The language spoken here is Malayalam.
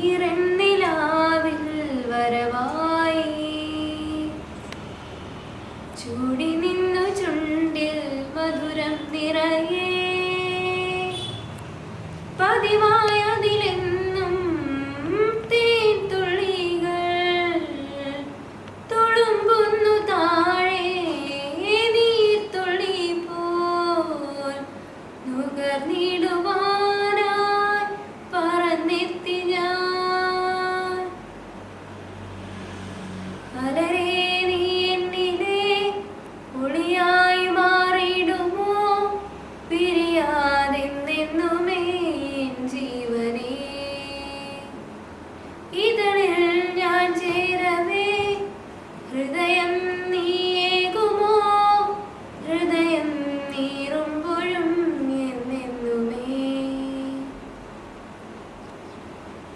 ഈറന്നിലാവിൽ വരവായി ചൂടി നിന്നു ചുണ്ടിൽ മധുരം നിറയെ പതിവായതിലെന്നും തേൻ തുള്ളികൾ തുളുമ്പുന്നു താഴെ നീർത്തുള്ളി പോൽ നുകർന്നിടുവാനായി പറന്നെത്തി ഞാൻ അലരേ നീ എന്നിലെ ഒളിയായി മാറിയിടുമോ പിരിയാതെന്നെന്നുമേ ജീവനേ ഇതളിൽ ഞാൻ ചേരവേ ഹൃദയം